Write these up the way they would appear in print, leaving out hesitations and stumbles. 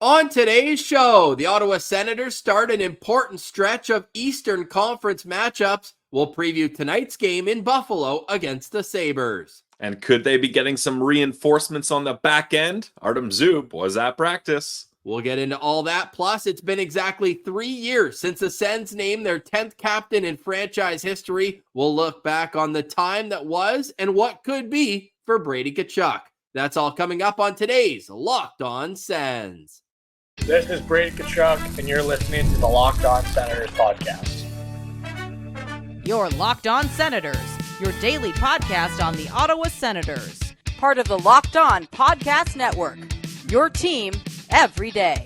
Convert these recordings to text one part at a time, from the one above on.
On today's show, the Ottawa Senators start an important stretch of Eastern Conference matchups. We'll preview tonight's game in Buffalo against the Sabres. And could they be getting some reinforcements on the back end? Artem Zub was at practice. We'll get into all that. Plus, it's been exactly 3 years since the Sens named their 10th captain in franchise history. We'll look back on the time that was and what could be for Brady Tkachuk. That's all coming up on today's Locked On Sens. This is Brady Tkachuk, and you're listening to the Locked On Senators podcast. Your Locked On Senators, your daily podcast on the Ottawa Senators. Part of the Locked On Podcast Network, your team every day.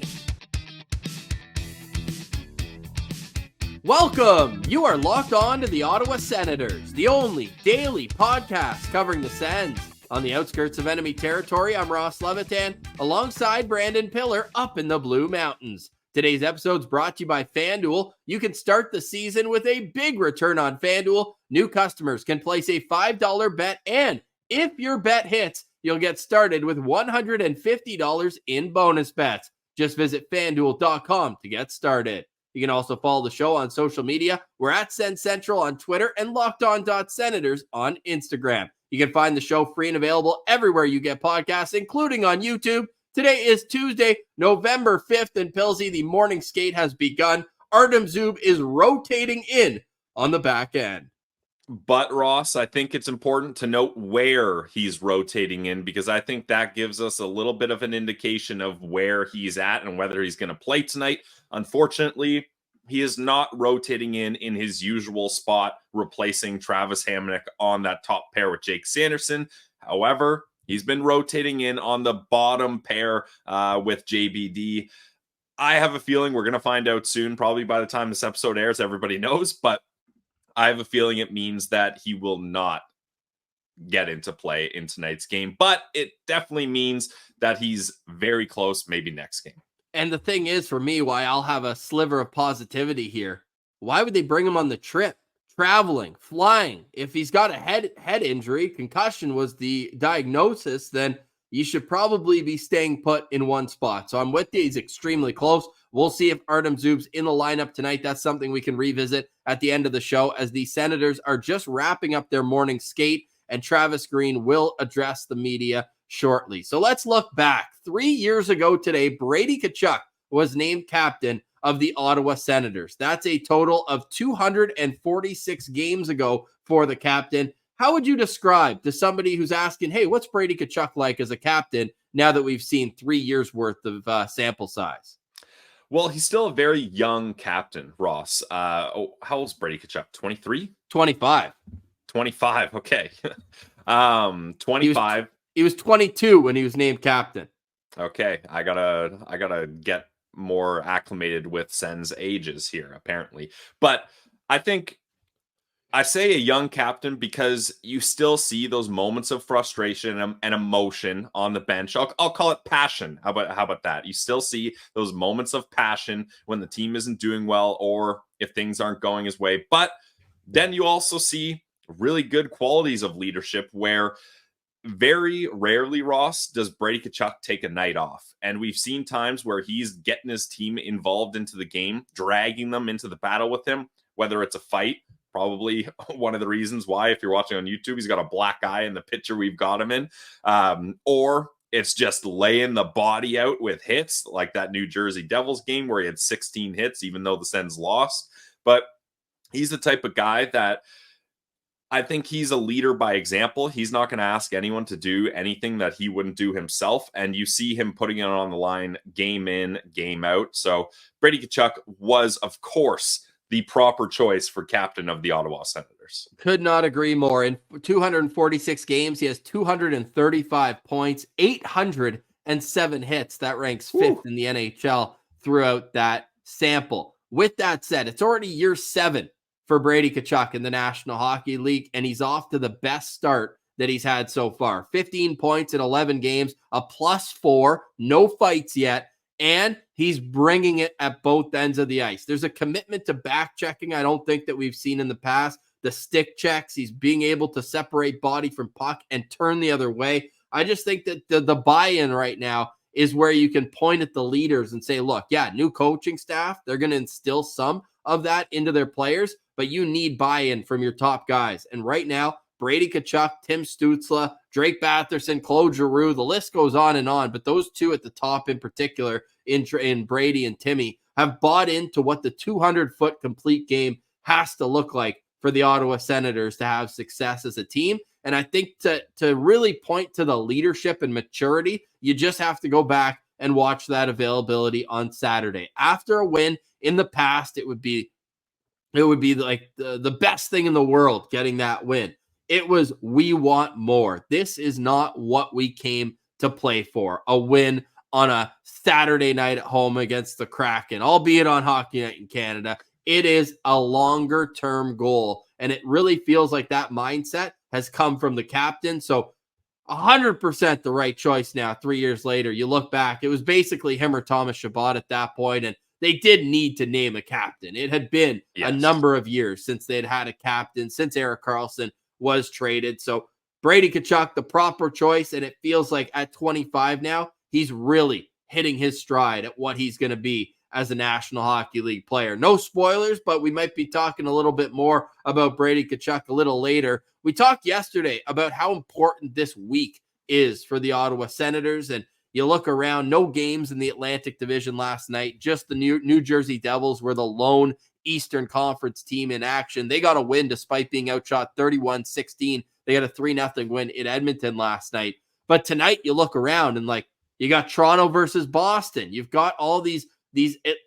Welcome! You are locked on to the Ottawa Senators, the only daily podcast covering the Sens. On the outskirts of enemy territory, I'm Ross Levitan, alongside Brandon Piller up in the Blue Mountains. Today's episode is brought to you by FanDuel. You can start the season with a big return on FanDuel. New customers can place a $5 bet, and if your bet hits, you'll get started with $150 in bonus bets. Just visit FanDuel.com to get started. You can also follow the show on social media. We're at Sens Central on Twitter and LockedOn.Senators on Instagram. You can find the show free and available everywhere you get podcasts, including on YouTube. Today is Tuesday, November 5th, and Pilsy, the morning skate has begun. Artem Zub is rotating in on the back end. But Ross, I think it's important to note where he's rotating in, because I think that gives us a little bit of an indication of where he's at and whether he's going to play tonight. Unfortunately, he is not rotating in his usual spot, replacing Travis Hamonic on that top pair with Jake Sanderson. However, he's been rotating in on the bottom pair with JBD. I have a feeling we're going to find out soon, probably by the time this episode airs, everybody knows, but I have a feeling it means that he will not get into play in tonight's game, but it definitely means that he's very close, maybe next game. And the thing is, for me, why I'll have a sliver of positivity here, why would they bring him on the trip? Traveling, flying. If he's got a head injury, concussion was the diagnosis, then you should probably be staying put in one spot. So I'm with you. He's extremely close. We'll see if Artem Zub's in the lineup tonight. That's something we can revisit at the end of the show, as the Senators are just wrapping up their morning skate, and Travis Green will address the media shortly. So let's look back. 3 years ago today, Brady Tkachuk was named captain of the Ottawa Senators. That's a total of 246 games ago for the captain. How would you describe to somebody who's asking, hey, what's Brady Tkachuk like as a captain now that we've seen 3 years worth of sample size? Well, he's still a very young captain, Ross. How old's Brady Tkachuk? 23? 25. 25, okay. 25. He was 22 when he was named captain. Okay, I gotta get more acclimated with Sens ages here, apparently. But I think I say a young captain because you still see those moments of frustration and emotion on the bench. I'll call it passion. How about that? You still see those moments of passion when the team isn't doing well or if things aren't going his way. But then you also see really good qualities of leadership where very rarely, Ross, does Brady Tkachuk take a night off. And we've seen times where he's getting his team involved into the game, dragging them into the battle with him, whether it's a fight. Probably one of the reasons why, if you're watching on YouTube, he's got a black eye in the picture we've got him in. Or it's just laying the body out with hits, like that New Jersey Devils game where he had 16 hits, even though the Sens lost. But he's the type of guy that I think he's a leader by example. He's not going to ask anyone to do anything that he wouldn't do himself. And you see him putting it on the line game in, game out. So Brady Tkachuk was, of course, the proper choice for captain of the Ottawa Senators. Could not agree more. In 246 games, he has 235 points, 807 hits. That ranks fifth in the NHL throughout that sample. With that said, it's already year 7 for Brady Tkachuk in the National Hockey League, and he's off to the best start that he's had so far. 15 points in 11 games, a +4, no fights yet, and he's bringing it at both ends of the ice. There's a commitment to back checking I don't think that we've seen in the past. The stick checks, he's being able to separate body from puck and turn the other way. I just think that the buy-in right now is where you can point at the leaders and say, look, yeah, new coaching staff, they're going to instill some of that into their players, but you need buy-in from your top guys. And right now, Brady Tkachuk, Tim Stützle, Drake Batherson, Claude Giroux, the list goes on, but those two at the top in particular, in Brady and Timmy, have bought into what the 200-foot complete game has to look like for the Ottawa Senators to have success as a team. And I think to really point to the leadership and maturity, you just have to go back and watch that availability on Saturday. After a win in the past, it would be like the best thing in the world getting that win. It was, we want more. This is not what we came to play for. A win on a Saturday night at home against the Kraken, albeit on Hockey Night in Canada. It is a longer term goal. And it really feels like that mindset has come from the captain. So 100% the right choice now, 3 years later. You look back, it was basically him or Thomas Chabot at that point, and they did need to name a captain. It had been a number of years since they'd had a captain, since Erik Karlsson was traded. So Brady Tkachuk, the proper choice, and it feels like at 25 now, he's really hitting his stride at what he's going to be as a National Hockey League player. No spoilers, but we might be talking a little bit more about Brady Tkachuk a little later. We talked yesterday about how important this week is for the Ottawa Senators, and you look around, no games in the Atlantic Division last night. Just the New Jersey Devils were the lone Eastern Conference team in action. They got a win despite being outshot 31-16. They got a 3-0 win in Edmonton last night. But tonight you look around and like you got Toronto versus Boston. You've got all these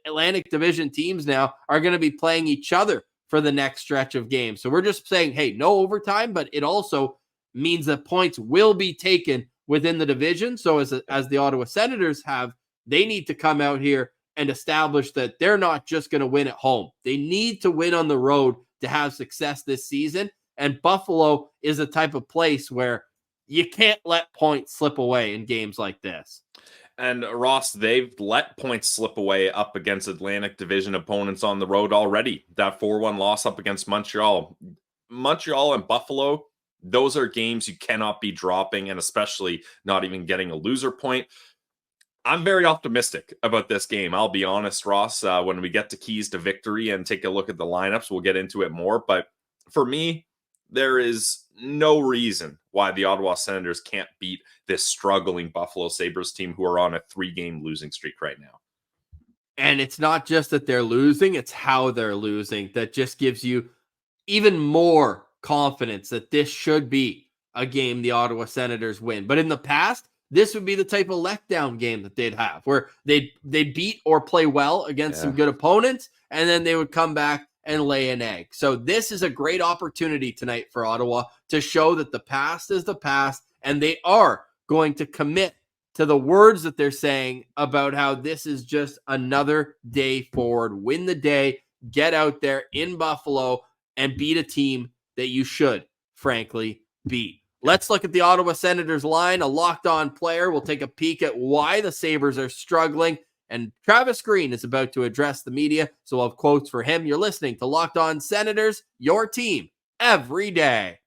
Atlantic Division teams now are going to be playing each other for the next stretch of games. So we're just saying, hey, no overtime, but it also means that points will be taken within the division. So as the Ottawa Senators have, they need to come out here and establish that they're not just going to win at home. They need to win on the road to have success this season. And Buffalo is a type of place where you can't let points slip away in games like this. And Ross, they've let points slip away up against Atlantic Division opponents on the road already. That 4-1 loss up against Montreal. Montreal and Buffalo, those are games you cannot be dropping, and especially not even getting a loser point. I'm very optimistic about this game. I'll be honest, Ross, when we get to keys to victory and take a look at the lineups, we'll get into it more. But for me, there is no reason why the Ottawa Senators can't beat this struggling Buffalo Sabres team who are on a 3-game losing streak right now. And it's not just that they're losing, it's how they're losing that just gives you even more confidence that this should be a game the Ottawa Senators win. But in the past, this would be the type of letdown game that they'd have where they beat or play well against some good opponents, and then they would come back and lay an egg. So this is a great opportunity tonight for Ottawa to show that the past is the past, and they are going to commit to the words that they're saying about how this is just another day forward. Win the day, get out there in Buffalo, and beat a team that you should, frankly, beat. Let's look at the Ottawa Senators line. A locked-on player will take a peek at why the Sabres are struggling. And Travis Green is about to address the media, so we'll have quotes for him. You're listening to Locked On Senators, your team every day.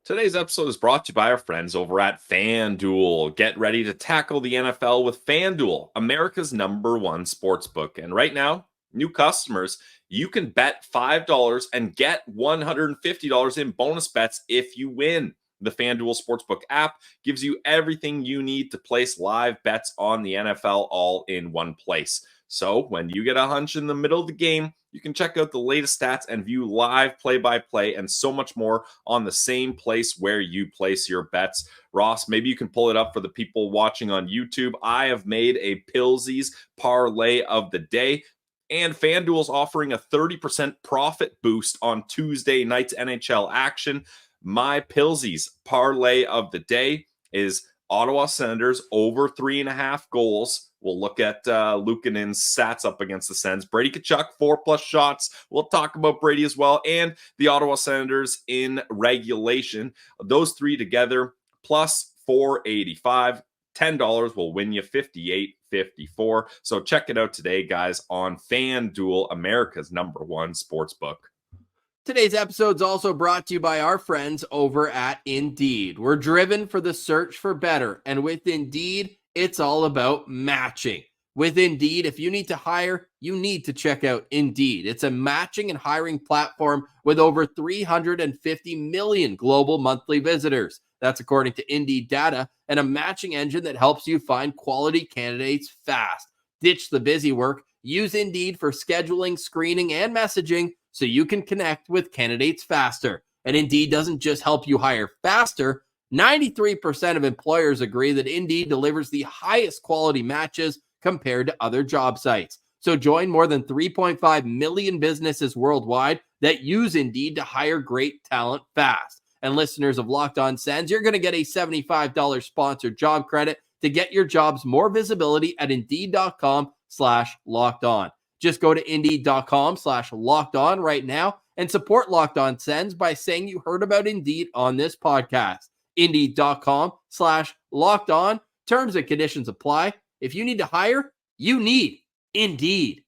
Today's episode is brought to you by our friends over at FanDuel. Get ready to tackle the NFL with FanDuel, America's #1 sportsbook. And right now, new customers, you can bet $5 and get $150 in bonus bets if you win. The FanDuel Sportsbook app gives you everything you need to place live bets on the NFL all in one place. So when you get a hunch in the middle of the game, you can check out the latest stats and view live play-by-play and so much more on the same place where you place your bets. Ross, maybe you can pull it up for the people watching on YouTube. I have made a Pilsies parlay of the day. And FanDuel's offering a 30% profit boost on Tuesday night's NHL action. My Pilsies parlay of the day is Ottawa Senators over 3.5 goals. We'll look at Luukkonen's stats up against the Sens. Brady Tkachuk, 4+ shots. We'll talk about Brady as well. And the Ottawa Senators in regulation. Those three together, plus 485. $10 will win you $58.54. So check it out today, guys, on FanDuel, America's #1 sportsbook. Today's episode is also brought to you by our friends over at Indeed. We're driven for the search for better, and with Indeed, it's all about matching. With Indeed, if you need to hire, you need to check out Indeed. It's a matching and hiring platform with over 350 million global monthly visitors. That's according to Indeed data, and a matching engine that helps you find quality candidates fast. Ditch the busy work. Use Indeed for scheduling, screening, and messaging so you can connect with candidates faster. And Indeed doesn't just help you hire faster. 93% of employers agree that Indeed delivers the highest quality matches compared to other job sites. So join more than 3.5 million businesses worldwide that use Indeed to hire great talent fast. And listeners of Locked On Sens, you're going to get a $75 sponsored job credit to get your jobs more visibility at Indeed.com/locked on. Just go to Indeed.com/locked on right now and support Locked On Sens by saying you heard about Indeed on this podcast. Indeed.com/locked on. Terms and conditions apply. If you need to hire, you need Indeed.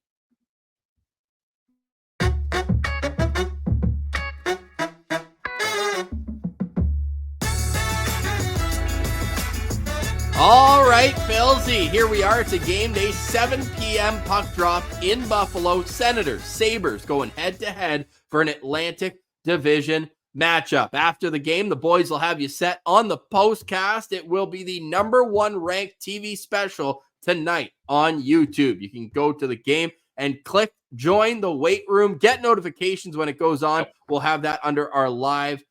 All right, Philzy, here we are. It's a game day, 7 p.m. puck drop in Buffalo. Senators, Sabres going head-to-head for an Atlantic Division matchup. After the game, the boys will have you set on the postcast. It will be the #1 ranked TV special tonight on YouTube. You can go to the game and click join the wait room. Get notifications when it goes on. We'll have that under our live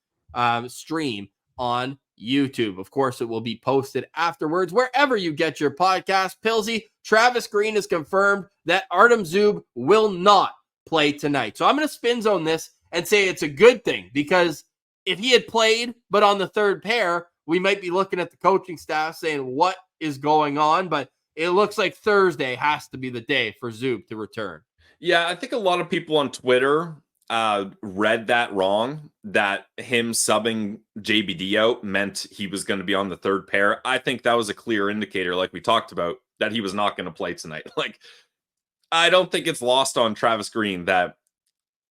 stream on YouTube. Of course, it will be posted afterwards wherever you get your podcast. Pilsy, Travis Green has confirmed that Artem Zub will not play tonight. So I'm going to spin zone this and say it's a good thing, because if he had played but on the third pair, we might be looking at the coaching staff saying what is going on. But it looks like Thursday has to be the day for Zub to return. Yeah, I think a lot of people on Twitter read that wrong, that him subbing JBD out meant he was going to be on the third pair. I think that was a clear indicator, like we talked about, that he was not going to play tonight. Like, I don't think it's lost on Travis Green that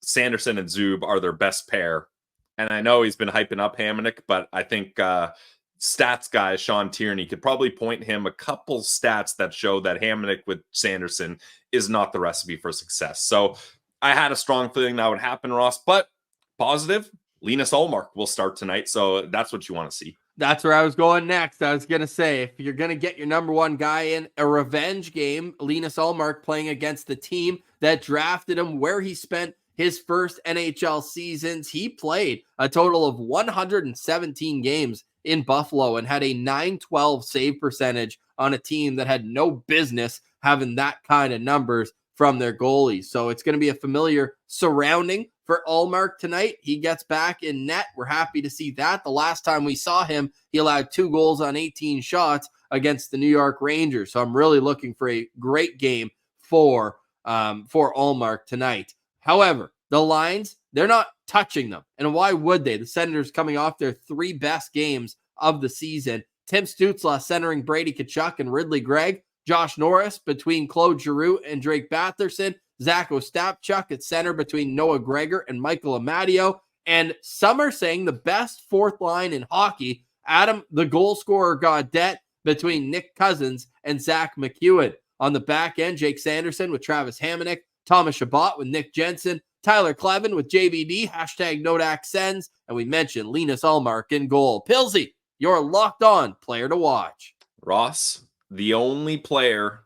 Sanderson and Zub are their best pair. And I know he's been hyping up Hamonic, but I think stats guy Sean Tierney could probably point him a couple stats that show that Hamonic with Sanderson is not the recipe for success. So I had a strong feeling that would happen, Ross, but positive, Linus Ullmark will start tonight. So that's what you want to see. That's where I was going next. I was going to say, if you're going to get your #1 guy in a revenge game, Linus Ullmark playing against the team that drafted him, where he spent his first NHL seasons. He played a total of 117 games in Buffalo and had a .912 save percentage on a team that had no business having that kind of numbers from their goalies. So it's going to be a familiar surrounding for Ullmark tonight. He gets back in net. We're happy to see that. The last time we saw him, he allowed 2 goals on 18 shots against the New York Rangers. So I'm really looking for a great game for Ullmark tonight. However, the lines, they're not touching them. And why would they? The Senators coming off their 3 best games of the season. Tim Stützle centering Brady Tkachuk and Ridley Gregg. Josh Norris between Claude Giroux and Drake Batherson. Zach Ostapchuk at center between Noah Gregor and Michael Amadio. And some are saying the best fourth line in hockey, Adam, the goal scorer, Gaudette between Nick Cousins and Zach McEwen. On the back end, Jake Sanderson with Travis Hamonic, Thomas Chabot with Nick Jensen, Tyler Klevin with JBD, #NodakSens, and we mentioned Linus Ullmark in goal. Pilsy, you're locked on player to watch. Ross, the only player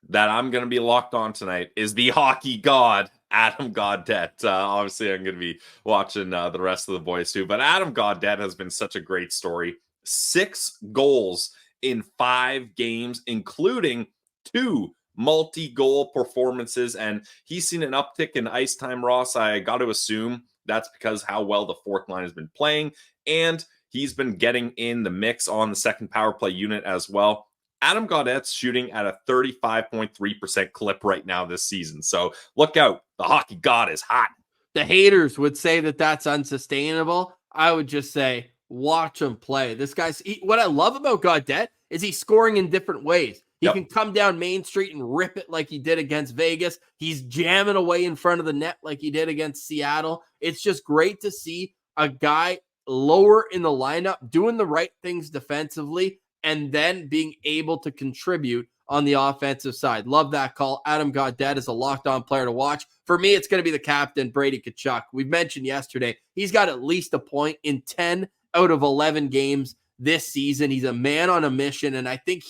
that I'm going to be locked on tonight is the hockey god, Adam Gaudette. Obviously, I'm going to be watching the rest of the boys too, but Adam Gaudette has been such a great story. 6 goals in 5 games, including 2 multi-goal performances, and he's seen an uptick in ice time, Ross. I got to assume that's because how well the fourth line has been playing, and he's been getting in the mix on the second power play unit as well. Adam Gaudette's shooting at a 35.3% clip right now this season. So look out. The hockey god is hot. The haters would say that that's unsustainable. I would just say, watch him play. This guy's, what I love about Gaudette is he's scoring in different ways. He Yep. can come down Main Street and rip it like he did against Vegas. He's jamming away in front of the net like he did against Seattle. It's just great to see a guy lower in the lineup doing the right things defensively and then being able to contribute on the offensive side. Love that call. Adam Gaudette is a locked-on player to watch. For me, it's going to be the captain, Brady Tkachuk. We mentioned yesterday, he's got at least a point in 10 out of 11 games this season. He's a man on a mission, and I think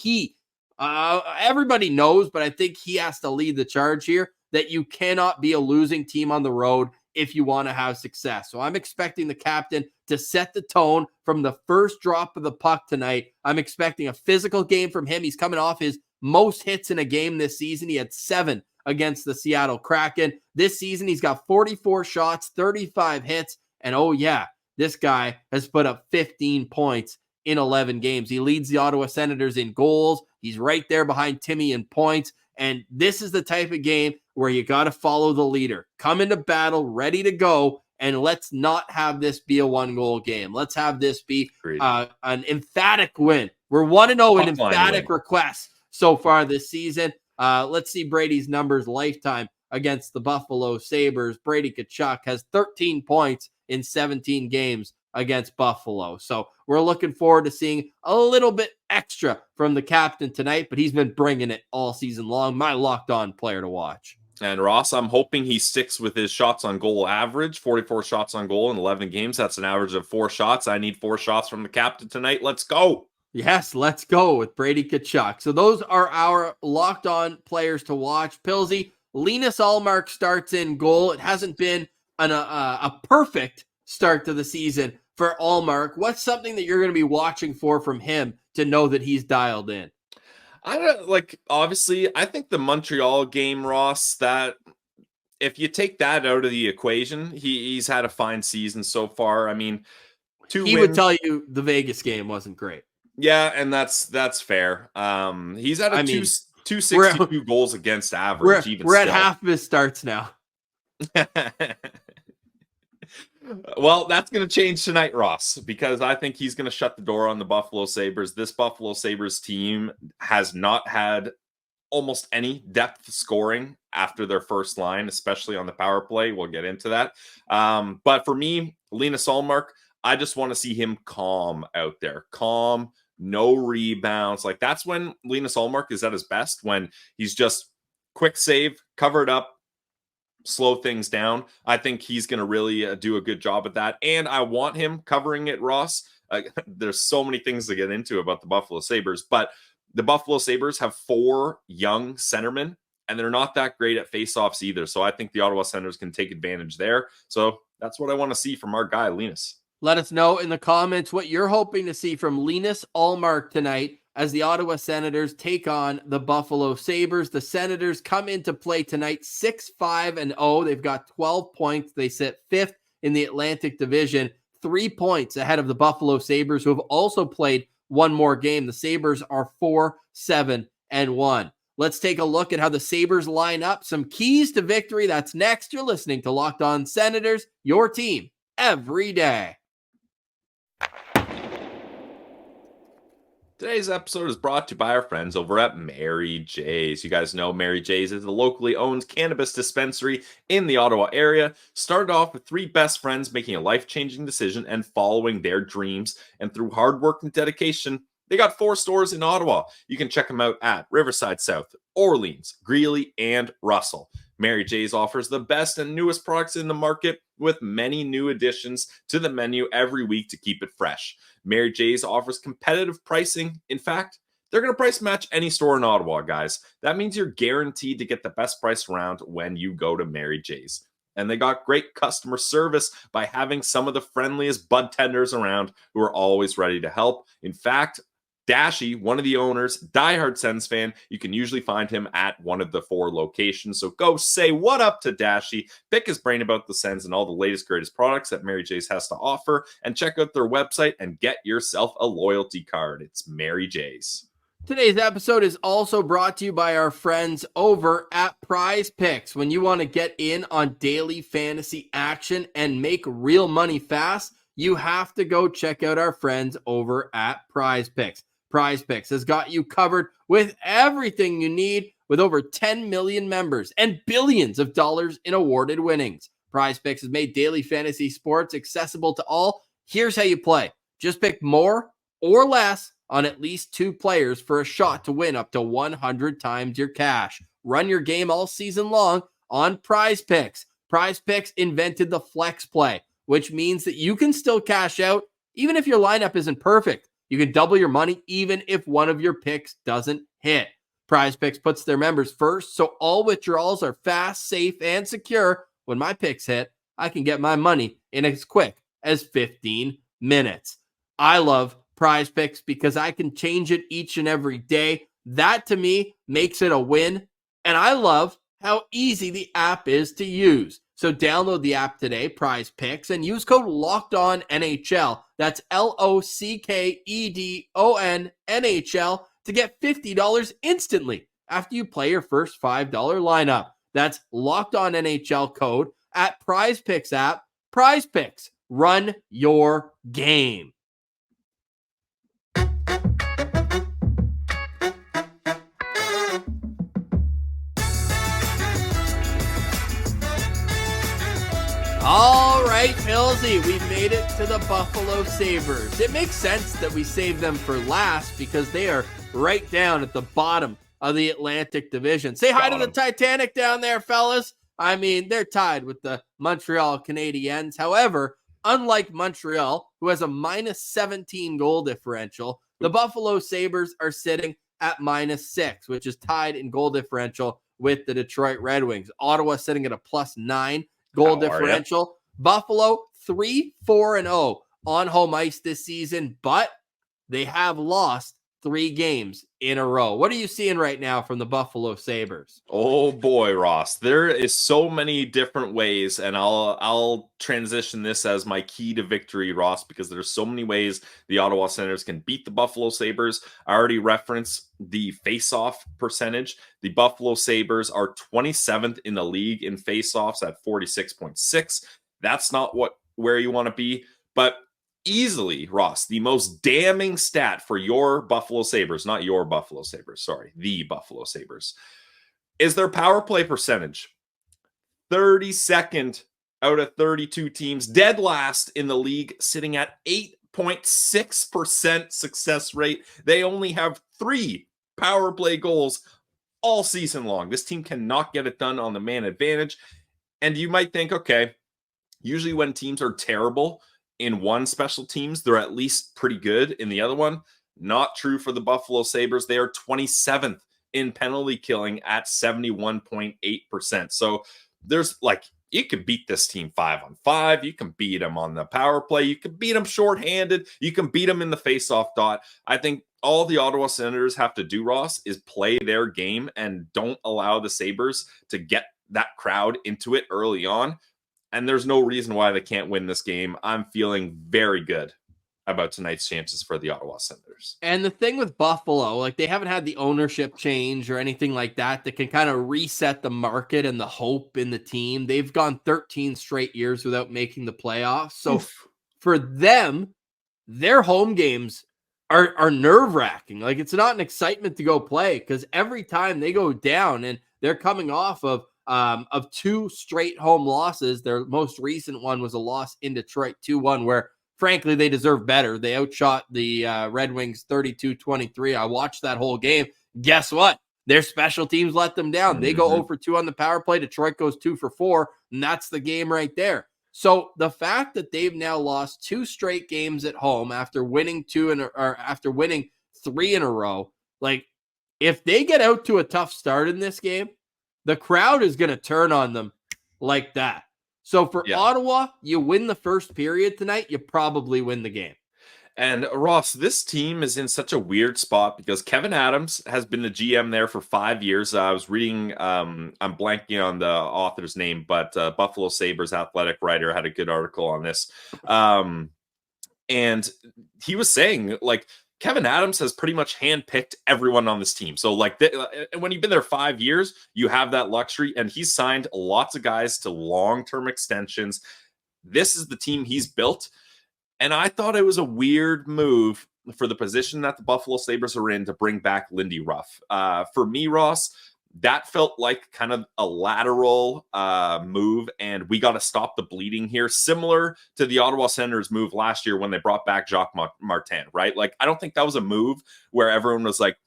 everybody knows, but I think he has to lead the charge here, that you cannot be a losing team on the road if you want to have success. So I'm expecting the captain to set the tone from the first drop of the puck tonight. I'm expecting a physical game from him. He's coming off his most hits in a game this season. He had 7 against the Seattle Kraken. This season, he's got 44 shots, 35 hits, and oh yeah, this guy has put up 15 points in 11 games. He leads the Ottawa Senators in goals. He's right there behind Timmy in points. And this is the type of game where you got to follow the leader. Come into battle, ready to go, and let's not have this be a 1-goal game. Let's have this be an emphatic win. We're 1-0 in emphatic requests so far this season. Let's see Brady's numbers lifetime against the Buffalo Sabres. Brady Tkachuk has 13 points in 17 games against Buffalo. So we're looking forward to seeing a little bit extra from the captain tonight, but he's been bringing it all season long. My locked-on player to watch. And Ross, I'm hoping he sticks with his shots on goal average, 44 shots on goal in 11 games. That's an average of 4 shots. I need 4 shots from the captain tonight. Let's go. Yes, let's go with Brady Tkachuk. So those are our locked-on players to watch. Pilsy, Linus Ullmark starts in goal. It hasn't been a perfect start to the season for Ullmark. What's something that you're going to be watching for from him to know that he's dialed in? Obviously, I think the Montreal game, Ross, that if you take that out of the equation, he's had a fine season so far. I mean, he would tell you the Vegas game wasn't great. Yeah, and that's fair. He's at 262 goals against average. We're at half of his starts now. Well, that's going to change tonight, Ross, because I think he's going to shut the door on the Buffalo Sabres. This Buffalo Sabres team has not had almost any depth scoring after their first line, especially on the power play. We'll get into that. But for me, Linus Ullmark, I just want to see him calm out there. Calm, no rebounds. Like, that's when Linus Ullmark is at his best, when he's just quick save, covered up, slow things down. I think he's going to really do a good job at that. And I want him covering it, Ross. There's so many things to get into about the Buffalo Sabres, but the Buffalo Sabres have 4 young centermen, and they're not that great at faceoffs either. So I think the Ottawa Senators can take advantage there. So that's what I want to see from our guy, Linus. Let us know in the comments what you're hoping to see from Linus Ullmark tonight as the Ottawa Senators take on the Buffalo Sabres. The Senators come into play tonight 6-5-0. They've got 12 points. They sit 5th in the Atlantic Division, 3 points ahead of the Buffalo Sabres, who have also played one more game. The Sabres are 4-7-1. Let's take a look at how the Sabres line up. Some keys to victory. That's next. You're listening to Locked On Senators, your team every day. Today's episode is brought to you by our friends over at Mary J's. You guys know Mary J's is a locally owned cannabis dispensary in the Ottawa area. Started off with 3 best friends making a life-changing decision and following their dreams. And through hard work and dedication, they got 4 stores in Ottawa. You can check them out at Riverside South, Orleans, Greeley, and Russell. Mary J's offers the best and newest products in the market with many new additions to the menu every week to keep it fresh. Mary J's offers competitive pricing. In fact, they're going to price match any store in Ottawa, guys. That means you're guaranteed to get the best price around when you go to Mary J's. And they got great customer service by having some of the friendliest bud tenders around who are always ready to help. In fact, Dashy, one of the owners, diehard Sens fan, you can usually find him at one of the 4 locations. So go say what up to Dashy, pick his brain about the Sens and all the latest, greatest products that Mary J's has to offer, and check out their website and get yourself a loyalty card. It's Mary J's. Today's episode is also brought to you by our friends over at Prize Picks. When you want to get in on daily fantasy action and make real money fast, you have to go check out our friends over at Prize Picks. Prize Picks has got you covered with everything you need with over 10 million members and billions of dollars in awarded winnings. Prize Picks has made daily fantasy sports accessible to all. Here's how you play. Just pick more or less on at least 2 players for a shot to win up to 100 times your cash. Run your game all season long on Prize Picks. Prize Picks invented the flex play, which means that you can still cash out even if your lineup isn't perfect. You can double your money even if one of your picks doesn't hit. Prize Picks puts their members first, so all withdrawals are fast, safe, and secure. When my picks hit, I can get my money in as quick as 15 minutes. I love Prize Picks because I can change it each and every day. That to me makes it a win. And I love how easy the app is to use. So download the app today, Prize Picks, and use code LOCKEDONNHL. That's LOCKEDON NHL to get $50 instantly after you play your first $5 lineup. That's Locked On NHL code at Prize Picks app. Prize Picks, run your game. All right, Pilsy, we made it to the Buffalo Sabres. It makes sense that we save them for last because they are right down at the bottom of the Atlantic Division. Say hi to the Titanic down there, fellas. I mean, they're tied with the Montreal Canadiens. However, unlike Montreal, who has a -17 goal differential, the Buffalo Sabres are sitting at -6, which is tied in goal differential with the Detroit Red Wings. Ottawa sitting at a +9 goal differential. Buffalo 3-4-0 on home ice this season, but they have lost 3 games in a row. What are you seeing right now from the Buffalo Sabres? Oh boy, Ross, there is so many different ways, and I'll transition this as my key to victory, Ross, because there's so many ways the Ottawa Senators can beat the Buffalo Sabres. I already referenced the face-off percentage. The Buffalo Sabres are 27th in the league in face-offs at 46.6. That's not where you want to be, but easily, Ross, the most damning stat for your Buffalo Sabres, not your Buffalo Sabres, sorry, the Buffalo Sabres, is their power play percentage. 32nd out of 32 teams, dead last in the league, sitting at 8.6% success rate. They only have 3 power play goals all season long. This team cannot get it done on the man advantage. And you might think, okay, usually when teams are terrible in one special teams, they're at least pretty good in the other one. Not true for the Buffalo Sabres. They are 27th in penalty killing at 71.8%. So there's you can beat this team 5-on-5. You can beat them on the power play. You can beat them shorthanded. You can beat them in the faceoff dot. I think all the Ottawa Senators have to do, Ross, is play their game and don't allow the Sabres to get that crowd into it early on. And there's no reason why they can't win this game. I'm feeling very good about tonight's chances for the Ottawa Senators. And the thing with Buffalo, they haven't had the ownership change or anything like that can kind of reset the market and the hope in the team. They've gone 13 straight years without making the playoffs. So for them, their home games are nerve-wracking. It's not an excitement to go play because every time they go down, and they're coming off of 2 straight home losses. Their most recent one was a loss in Detroit 2-1, where frankly they deserve better. They outshot the Red Wings 32-23. I watched that whole game. Guess what? Their special teams let them down. They go 0-2 on the power play. Detroit goes 2-4, and that's the game right there. So the fact that they've now lost 2 straight games at home after winning 3 in a row, if they get out to a tough start in this game, the crowd is going to turn on them like that. So for Ottawa, you win the first period tonight, you probably win the game. And Ross, this team is in such a weird spot because Kevin Adams has been the GM there for 5 years. I was reading, I'm blanking on the author's name, but Buffalo Sabres athletic writer had a good article on this. And he was saying, Kevin Adams has pretty much handpicked everyone on this team. So when you've been there 5 years, you have that luxury, and he's signed lots of guys to long-term extensions. This is the team he's built. And I thought it was a weird move for the position that the Buffalo Sabres are in to bring back Lindy Ruff. For me, Ross, that felt like kind of a lateral move, and we got to stop the bleeding here, similar to the Ottawa Senators move last year when they brought back Jacques Martin, right? Like, I don't think that was a move where everyone was like,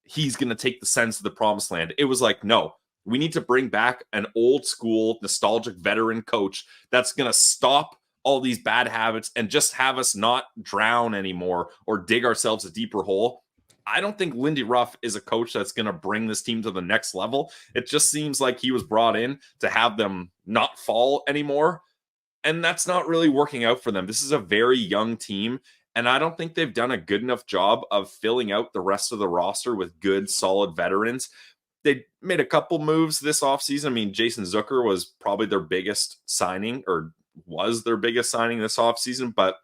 he's going to take the Sens to the promised land. It was like, no, we need to bring back an old school, nostalgic veteran coach that's going to stop all these bad habits and just have us not drown anymore or dig ourselves a deeper hole. I don't think Lindy Ruff is a coach that's going to bring this team to the next level. It just seems like he was brought in to have them not fall anymore. And that's not really working out for them. This is a very young team, and I don't think they've done a good enough job of filling out the rest of the roster with good, solid veterans. They made a couple moves this offseason. I mean, Jason Zucker was probably their biggest signing, or was their biggest signing this offseason, but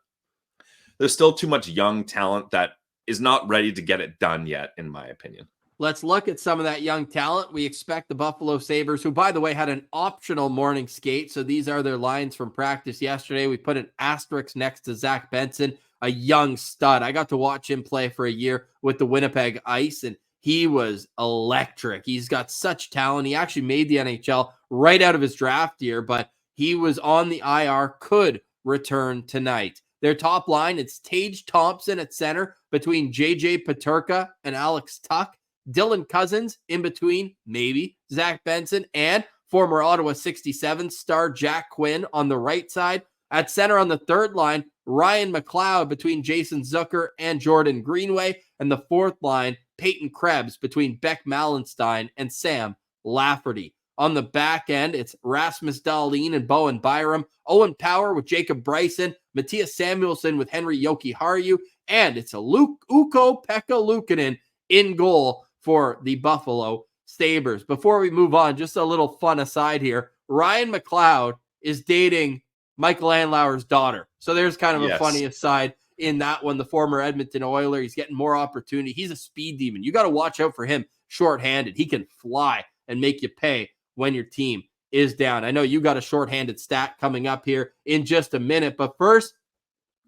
there's still too much young talent that is not ready to get it done yet, in my opinion. Let's look at some of that young talent. We expect the Buffalo Sabres, who, by the way, had an optional morning skate. So these are their lines from practice yesterday. We put an asterisk next to Zach Benson, a young stud. I got to watch him play for a year with the Winnipeg Ice, and he was electric. He's got such talent. He actually made the NHL right out of his draft year, but he was on the IR, could return tonight. Their top line, it's Tage Thompson at center between JJ Peterka and Alex Tuck. Dylan Cousins in between, maybe, Zach Benson, and former Ottawa 67 star Jack Quinn on the right side. At center on the third line, Ryan McLeod between Jason Zucker and Jordan Greenway. And the fourth line, Peyton Krebs between Beck Mallenstein and Sam Lafferty. On the back end, it's Rasmus Dahlin and Bowen Byram, Owen Power with Jacob Bryson, Matthias Samuelsson with Henry Jokiharju, and it's a Ukko-Pekka Luukkonen in goal for the Buffalo Sabres. Before we move on, just a little fun aside here. Ryan McLeod is dating Michael Andlauer's daughter. So there's kind of a funny aside in that one. The former Edmonton Oiler, he's getting more opportunity. He's a speed demon. You got to watch out for him shorthanded. He can fly and make you pay when your team is down. I know you got a shorthanded stat coming up here in just a minute, but first,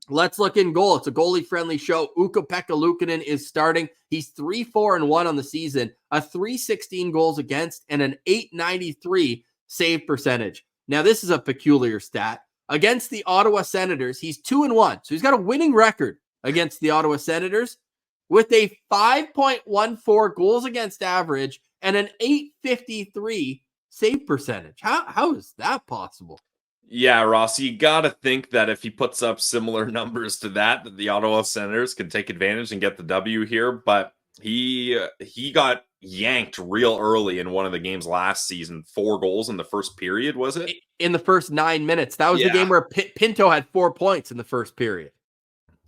let's look in goal. It's a goalie-friendly show. Ukko-Pekka Luukkonen is starting. He's 3-4-1 on the season, a .316 goals against, and an .893 save percentage. Now, this is a peculiar stat. Against the Ottawa Senators, he's 2-1. So he's got a winning record against the Ottawa Senators with a 5.14 goals against average and an .853 save percentage. How is that possible? Yeah, Ross, you got to think that if he puts up similar numbers to that the Ottawa Senators can take advantage and get the W here. But he got yanked real early in one of the games last season. 4 goals in the first period, was it? In the first 9 minutes. That was the game where Pinto had 4 points in the first period.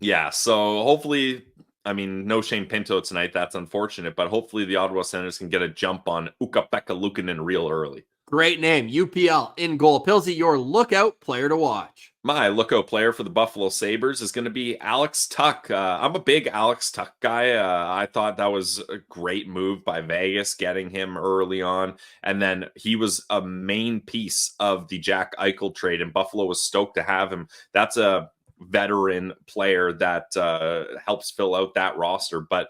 Yeah, so hopefully, I mean, no Shane Pinto tonight. That's unfortunate. But hopefully the Ottawa Senators can get a jump on Ukko-Pekka Luukkonen real early. Great name, UPL in goal. Pilsy, your lookout player to watch. My lookout player for the Buffalo Sabres is going to be Alex Tuck. I'm a big Alex Tuck guy. I thought that was a great move by Vegas, getting him early on. And then he was a main piece of the Jack Eichel trade, and Buffalo was stoked to have him. That's a veteran player that helps fill out that roster. But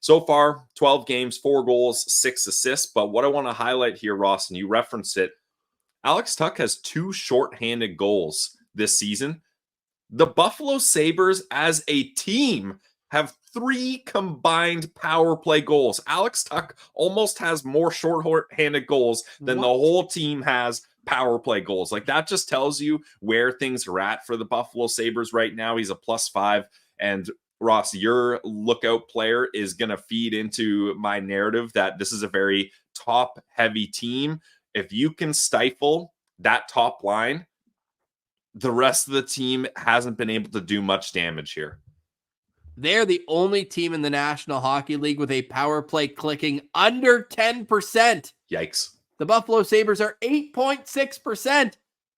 so far, 12 games, 4 goals, 6 assists. But what I want to highlight here, Ross, and you referenced it, Alex Tuck has 2 shorthanded goals this season. The Buffalo Sabres as a team have 3 combined power play goals. Alex Tuck almost has more shorthanded goals than the whole team has power play goals. Like, that just tells you where things are at for the Buffalo Sabres right now. He's a +5, and Ross, your lookout player is going to feed into my narrative that this is a very top-heavy team. If you can stifle that top line, the rest of the team hasn't been able to do much damage here. They're the only team in the National Hockey League with a power play clicking under 10%. Yikes. The Buffalo Sabres are 8.6%,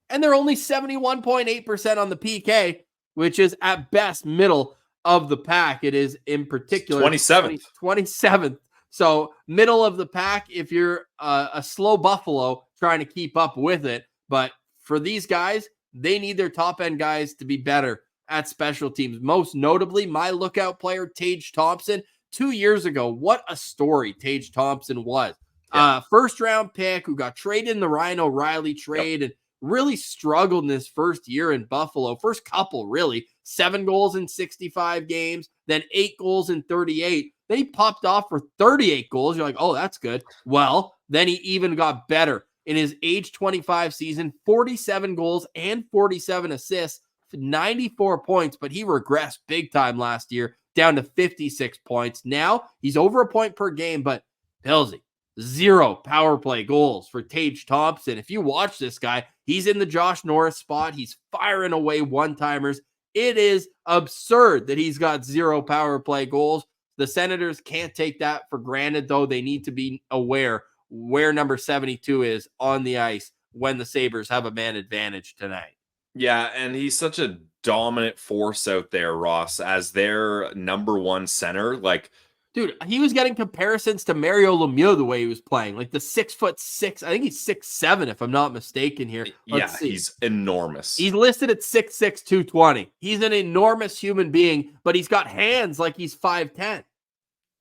and they're only 71.8% on the PK, which is at best middle of the pack. It is in particular 27th. So middle of the pack if you're a slow Buffalo trying to keep up with it. But for these guys, they need their top end guys to be better at special teams. Most notably, my lookout player, Tage Thompson. 2 years ago, what a story Tage Thompson was. Yeah. First round pick who got traded in the Ryan O'Reilly trade and really struggled in his first year in Buffalo. First couple, really. 7 goals in 65 games, then 8 goals in 38. Then he popped off for 38 goals. You're like, oh, that's good. Well, then he even got better in his age 25 season, 47 goals and 47 assists, 94 points, but he regressed big time last year, down to 56 points. Now he's over a point per game, but Pilsy, 0 power play goals for Tage Thompson. If you watch this guy, he's in the Josh Norris spot. He's firing away one-timers. It is absurd that he's got 0 power play goals. The Senators can't take that for granted, though. They need to be aware where number 72 is on the ice when the Sabres have a man advantage tonight. Yeah, and he's such a dominant force out there, Ross, as their number 1 center. Like, dude, he was getting comparisons to Mario Lemieux the way he was playing. Like the 6'6", I think he's 6'7", if I'm not mistaken here. Let's see. He's enormous. He's listed at 6'6", 220. He's an enormous human being, but he's got hands like he's 5'10".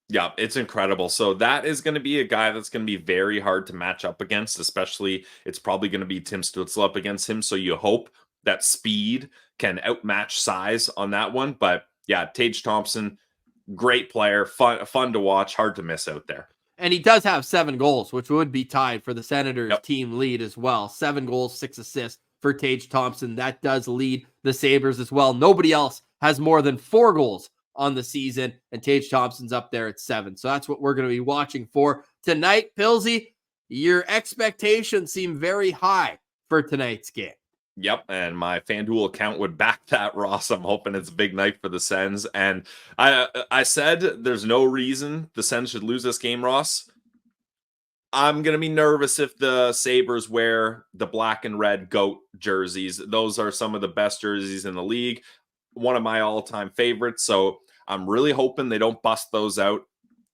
Yeah, it's incredible. So that is going to be a guy that's going to be very hard to match up against, especially it's probably going to be Tim Stützle up against him. So you hope that speed can outmatch size on that one. But yeah, Tage Thompson, great player, fun to watch, hard to miss out there. And he does have 7 goals, which would be tied for the Senators team lead as well. 7 goals, 6 assists for Tage Thompson. That does lead the Sabres as well. Nobody else has more than 4 goals on the season, and Tage Thompson's up there at 7. So that's what we're going to be watching for tonight. Pilsy, your expectations seem very high for tonight's game. Yep, and my FanDuel account would back that, Ross. I'm hoping it's a big night for the Sens. And I said there's no reason the Sens should lose this game, Ross. I'm going to be nervous if the Sabres wear the black and red goat jerseys. Those are some of the best jerseys in the league. One of my all-time favorites. So I'm really hoping they don't bust those out.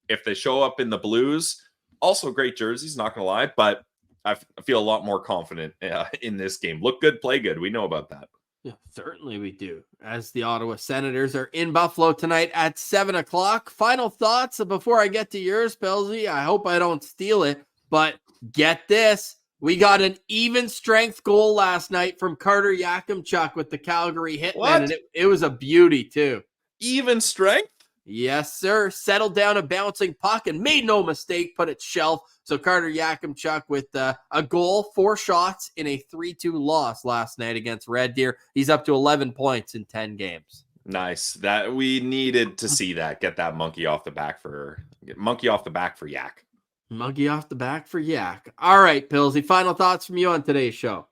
If they show up in the blues, also great jerseys, not going to lie, but I feel a lot more confident in this game. Look good, play good. We know about that. Yeah, certainly we do. As the Ottawa Senators are in Buffalo tonight at 7 o'clock. Final thoughts before I get to yours, Pilsy. I hope I don't steal it, but get this. We got an even strength goal last night from Carter Yakimchuk with the Calgary Hitmen. What? And it was a beauty, too. Even strength? Yes, sir. Settled down a bouncing puck and made no mistake, put it shelf. So Carter Yakimchuk with a goal, 4 shots in a 3-2 loss last night against Red Deer. He's up to 11 points in 10 games. Nice. That we needed to see that. Get that monkey off the back for Yak. Monkey off the back for Yak. All right, Pilsy. Final thoughts from you on today's show.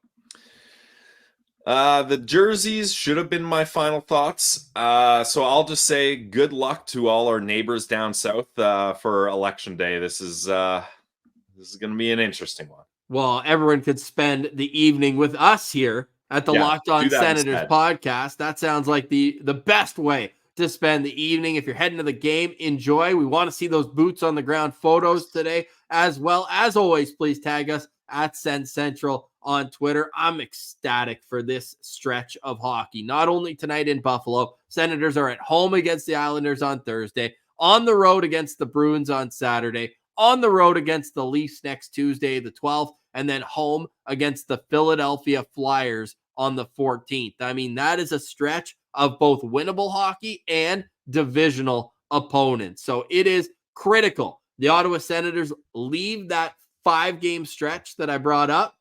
The jerseys should have been my final thoughts. So I'll just say good luck to all our neighbors down south for Election Day. This is going to be an interesting one. Well, everyone could spend the evening with us here at the Locked On Senators podcast. That sounds like the best way to spend the evening. If you're heading to the game, enjoy. We want to see those boots on the ground photos today as well. As always, please tag us at Sens Central on Twitter. I'm ecstatic for this stretch of hockey. Not only tonight in Buffalo, Senators are at home against the Islanders on Thursday, on the road against the Bruins on Saturday, on the road against the Leafs next Tuesday, the 12th, and then home against the Philadelphia Flyers on the 14th. I mean, that is a stretch of both winnable hockey and divisional opponents. So it is critical. The Ottawa Senators leave that 5-game stretch that I brought up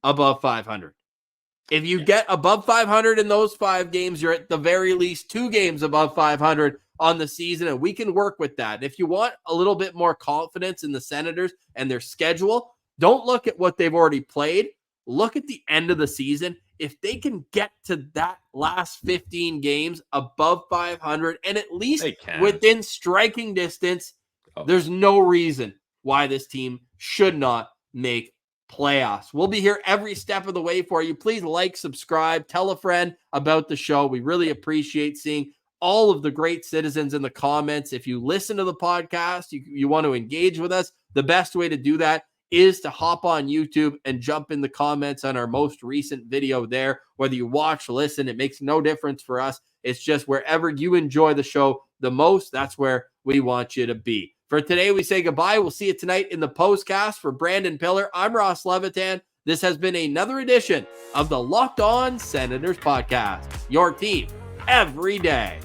above 500. If you get above 500 in those 5 games, you're at the very least 2 games above 500 on the season, and we can work with that. And if you want a little bit more confidence in the Senators and their schedule, don't look at what they've already played. Look at the end of the season. If they can get to that last 15 games above 500 and at least within striking distance, there's no reason why this team should not make playoffs. We'll be here every step of the way for you. Please like, subscribe, tell a friend about the show. We really appreciate seeing all of the great citizens in the comments. If you listen to the podcast, you want to engage with us, the best way to do that is to hop on YouTube and jump in the comments on our most recent video there. Whether you watch, listen, it makes no difference for us. It's just wherever you enjoy the show the most, that's where we want you to be. For today, we say goodbye. We'll see you tonight in the postcast. For Brandon Piller, I'm Ross Levitan. This has been another edition of the Locked On Senators podcast. Your team every day.